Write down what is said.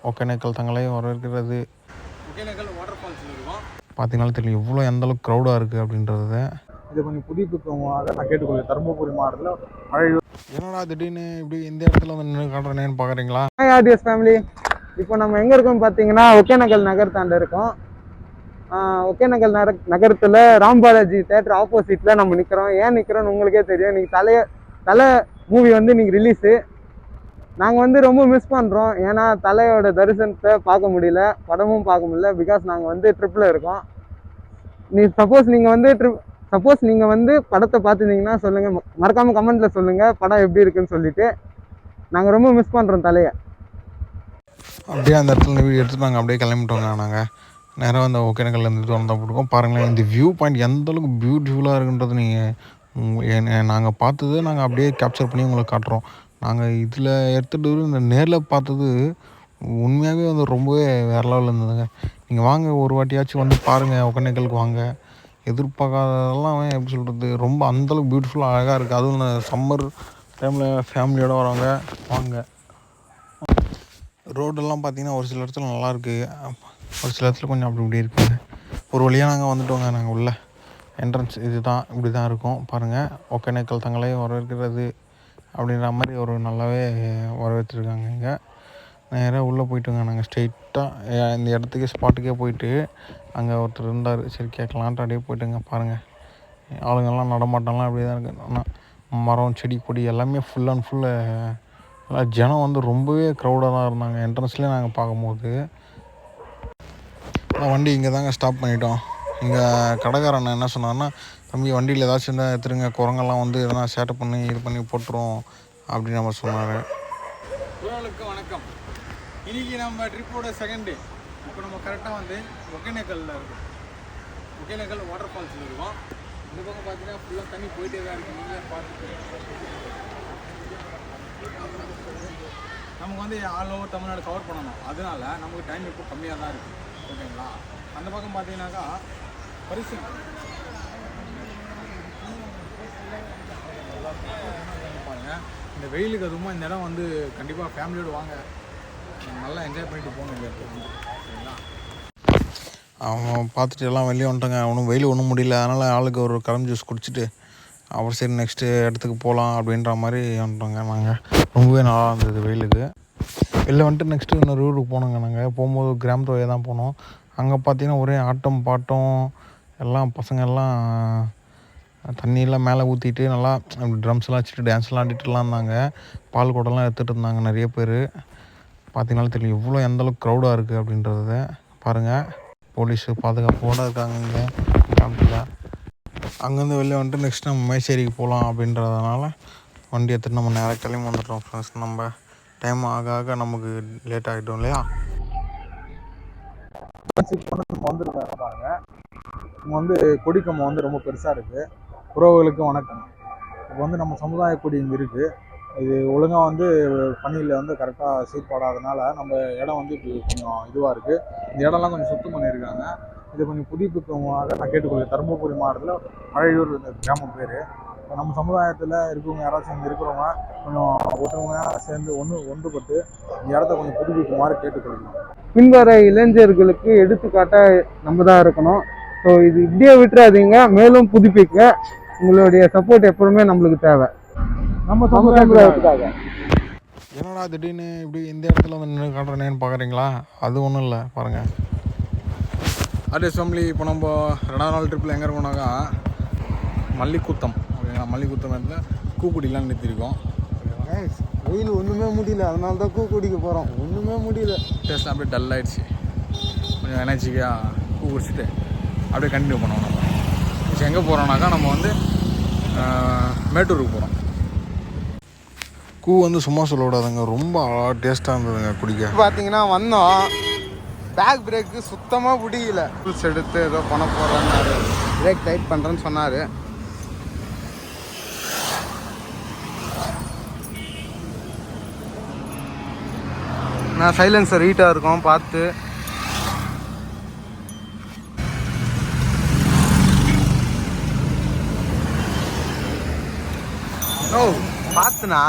ஒகேனக்கல் தங்களை வரவேற்கிறது. ஒகேனக்கல் வாட்டர் ஃபால்ஸில் இருக்கும். பார்த்தீங்கன்னாலும் தெரியும் எவ்வளோ எந்தளவுக்கு க்ரௌடாக இருக்குது அப்படின்றத. இதை கொஞ்சம் புதுப்பிக்கமாக நான் கேட்டுக்கொள்கிறேன். தருமபுரி மாவட்டத்தில் மழை. என்னடா திடீர்னு இப்படி இந்த இடத்துல வந்து நின்று காட்டுறேன்னு பார்க்குறீங்களா? ஆடியஸ் ஃபேமிலி, இப்போ நம்ம எங்கே இருக்கோம் பார்த்தீங்கன்னா ஒகேனக்கல் நகர் தாண்ட இருக்கோம். ஒகேனக்கல் நகரத்தில் ராம்பாலாஜி தேட்டர் ஆப்போசிட்டில் நம்ம நிற்கிறோம். ஏன் நிற்கிறோன்னு உங்களுக்கே தெரியும். இன்றைக்கி தலை மூவி வந்து இன்றைக்கி ரிலீஸு. நாங்கள் வந்து ரொம்ப மிஸ் பண்ணுறோம். ஏன்னா தலையோட தரிசனத்தை பார்க்க முடியல, படமும் பார்க்க முடியல. பிகாஸ் நாங்கள் வந்து ட்ரிப்பில் இருக்கோம். சப்போஸ் நீங்கள் வந்து படத்தை பார்த்துருந்தீங்கன்னா சொல்லுங்கள், மறக்காமல் கமெண்ட்டில் சொல்லுங்கள் படம் எப்படி இருக்குன்னு சொல்லிவிட்டு. நாங்கள் ரொம்ப மிஸ் பண்ணுறோம் தலையை. அப்படியே அந்த இடத்துல வீடியோ எடுத்து நாங்கள் அப்படியே கிளம்பிட்டோங்க. நாங்கள் நேராக அந்த ஒகேனக்கல்ல இருந்துட்டு வந்தால் போட்டுருக்கோம். பாருங்களேன் இந்த வியூ பாயிண்ட் எந்தளவுக்கு பியூட்டிஃபுல்லாக இருக்குன்றது நீங்கள் நாங்கள் பார்த்தது நாங்கள் அப்படியே கேப்சர் பண்ணி உங்களுக்கு காட்டுறோம். நாங்கள் இதில் எடுத்துகிட்டு இந்த நேரில் பார்த்தது உண்மையாகவே வந்து ரொம்பவே வேறு லெவலில் இருந்ததுங்க. நீங்கள் வாங்க ஒரு வாட்டியாச்சும் வந்து பாருங்கள், ஒகேனக்கலுக்கு வாங்க. எதிர்பார்க்காததெல்லாம் எப்படி சொல்கிறது, ரொம்ப அந்தளவுக்கு பியூட்டிஃபுல்லாக அழகாக இருக்குது. அதுவும் இந்த சம்மர் டைமில் ஃபேமிலியோடு வரவங்க வாங்க. ரோடெல்லாம் பார்த்திங்கன்னா ஒரு சில இடத்துல நல்லாயிருக்கு, ஒரு சில இடத்துல கொஞ்சம் அப்படி இப்படி இருக்குங்க. ஒரு வழியாக நாங்கள் வந்துட்டோங்க. நாங்கள் உள்ள என்ட்ரன்ஸ் இது தான், இப்படி தான் இருக்கும். பாருங்கள், ஒகேனக்கல் தங்களை வரவேற்கிறது அப்படின்ற மாதிரி ஒரு நல்லாவே வரவேற்றுருக்காங்க. இங்கே நேராக உள்ளே போயிட்டோங்க. நாங்கள் ஸ்ட்ரெயிட்டாக இந்த இடத்துக்கு ஸ்பாட்டுக்கே போயிட்டு அங்கே ஒருத்தர் இருந்தார். சரி கேட்கலான்ட்டு அப்படியே போயிட்டுங்க. பாருங்கள் ஆளுங்கள்லாம் நடமாட்டம்லாம் அப்படியே தான் இருக்குது. ஆனால் மரம் செடி கொடி எல்லாமே ஃபுல் அண்ட் ஃபுல்லு எல்லாம் ஜனம் வந்து ரொம்பவே க்ரௌடாக தான் இருந்தாங்க. என்ட்ரன்ஸ்லேயே நாங்கள் பார்க்கும்போது வண்டி இங்கே தாங்க ஸ்டாப் பண்ணிட்டோம். இங்கே கடைக்காரன் என்ன சொன்னார்னா, தம்பி வண்டியில் ஏதாச்சும் இருந்தால் எடுத்துருங்க, குரங்கெல்லாம் வந்து எதனா சேட்டை பண்ணி இது பண்ணி போட்டுரும் அப்படின்னு நம்ம சொன்னார். உறவுகளுக்கு வணக்கம். இன்றைக்கி நம்ம ட்ரிப்போட செகண்ட் டே. இப்போ நம்ம கரெக்டாக வந்து ஒகேனக்கல்லில் இருக்கோம். ஒகேனக்கல் வாட்டர் ஃபால்ஸில் இருக்கோம். இந்த பக்கம் பார்த்தீங்கன்னா ஃபுல்லாக தண்ணி போயிட்டே தான் இருக்குது. நீங்களே பார்த்துட்டு நமக்கு வந்து ஆல் ஓவர் தமிழ்நாடு கவர் பண்ணணும். அதனால நமக்கு டைம் இப்போ கம்மியாக தான் இருக்குது. ஓகேங்களா? அந்த பக்கம் பார்த்தீங்கன்னாக்கா பரிசு பாருங்கள். இந்த வெயிலுக்கு அதுவுமா இந்த இடம் வந்து கண்டிப்பாக ஃபேமிலியோடு வாங்க, நல்லா என்ஜாய் பண்ணிட்டு போகணும் இந்த இடத்துக்கு வந்து. சரிங்களா? அவன் பார்த்துட்டு எல்லாம் வெளியே வந்துட்டாங்க. அவனும் வெயில் ஒன்றும் முடியல, அதனால் ஆளுக்கு ஒரு கரம் ஜூஸ் குடிச்சிட்டு அப்புறம் சரி நெக்ஸ்ட்டு இடத்துக்கு போகலாம் அப்படின்ற மாதிரி வந்துட்டோங்க. நாங்கள் ரொம்பவே நல்லா இருந்தது வெயிலுக்கு. வெளில வந்துட்டு நெக்ஸ்ட்டு இன்னொரு ஊருக்கு போனோங்க. நாங்கள் போகும்போது கிராமத்து வழியாக தான் போனோம். அங்கே பார்த்தீங்கன்னா ஒரே ஆட்டம் பாட்டம், எல்லாம் பசங்க எல்லாம் தண்ணியெல்லாம் மேலே ஊற்றிட்டு நல்லா ட்ரம்ஸ்லாம் வச்சுட்டு டான்ஸ்லாம் ஆடிட்டுலாம் இருந்தாங்க. பால் குடம்லாம் எடுத்துகிட்டு இருந்தாங்க நிறைய பேர். பார்த்தீங்கன்னாலும் தெரியும் எவ்வளோ எந்தளவுக்கு க்ரௌடாக இருக்குது அப்படின்றத. பாருங்கள், போலீஸு பாதுகாப்போடு இருக்காங்க இங்கே கிராமத்தில். அங்கேருந்து வெளில வந்துட்டு நெக்ஸ்ட் நம்ம மேச்சேரிக்கு போகலாம் அப்படின்றதுனால வண்டி எடுத்துகிட்டு நம்ம நேராக கிளம்பி வந்துட்டோம் ஃப்ரெண்ட்ஸ். நம்ம டைம் ஆக ஆக நமக்கு லேட் ஆகிட்டோம் இல்லையா? வந்துருக்காங்க பாருங்க. இங்கே வந்து கொடிக்கம்பம் வந்து ரொம்ப பெருசாக இருக்குது. உறவுகளுக்கு வணக்கம். இப்போ வந்து நம்ம சமுதாய கொடி இங்கே இருக்குது. இது ஒழுங்காக வந்து பணியில் வந்து கரெக்டாக சீர்பாடாதனால நம்ம இடம் வந்து இப்படி கொஞ்சம் இதுவாக இருக்குது. இந்த இடம்லாம் கொஞ்சம் சுத்தம் பண்ணியிருக்காங்க. இதை கொஞ்சம் புதுப்பிக்கமாக நான் கேட்டுக்கொள்கிறேன். தருமபுரி மாவட்டத்தில் மழையூர் இந்த கிராமம் பேர். நம்ம சமுதாயத்தில் இருக்கவங்க யாராச்சும் இங்கே இருக்கிறவங்க கொஞ்சம் ஒருத்தவங்க சேர்ந்து ஒன்றுபட்டு இந்த இடத்த கொஞ்சம் புதுப்பிக்குமாறு கேட்டுக்கொள்கிறோம். பின்வர இளைஞர்களுக்கு எடுத்துக்காட்டாக நம்ம தான் இருக்கணும். ஸோ இது இப்படியே விட்டுறாதீங்க, மேலும் புதுப்பிக்க உங்களுடைய சப்போர்ட் எப்பவுமே நம்மளுக்கு தேவை. நம்ம சமுதாயத்துக்காக. என்னடா திடீர்னு இப்படி இந்த இடத்துல வந்து நின்று காட்டுறேன்னு பார்க்குறீங்களா? அது ஒன்றும் இல்லை. பாருங்கள், ஆடியஸ் ஃபேமிலி, இப்போ நம்ம 2வது நாள் ட்ரிப்பில் எங்கே இருக்கோம்னாக்கா மல்லிக்குத்தம். ஓகேங்களா? மல்லிக்குத்தம் இடத்துல கூக்குடிலாம் நிறுத்திருக்கோம். வெயில் ஒன்றுமே முடியல, அதனால தான் குடிக்க போகிறோம். ஒன்றுமே முடியல, டேஸ்ட்லாம் அப்படியே டல் ஆகிடுச்சு. கொஞ்சம் எனர்ஜிக்காக பூ குடிச்சிட்டு அப்படியே கண்டினியூ பண்ணுவோம். நம்ம இப்போ எங்கே போகிறோம்னாக்கா நம்ம வந்து மேட்டூருக்கு போகிறோம். வந்து சும்மா சொல்ல விடாதுங்க, ரொம்ப டேஸ்ட்டாக இருந்ததுங்க குடிக்க. பார்த்தீங்கன்னா வந்தோம், பேக் பிரேக்கு சுத்தமாக பிடிக்கல. ரூல்ஸ் எடுத்து ஏதோ பண்ண போகிறேன்னாரு, பிரேக் டைட் பண்ணுறேன்னு சொன்னார். நான் சைலன்சர் ஹீட்டாக இருக்கும் பார்த்து. ஓ பார்த்துண்ணா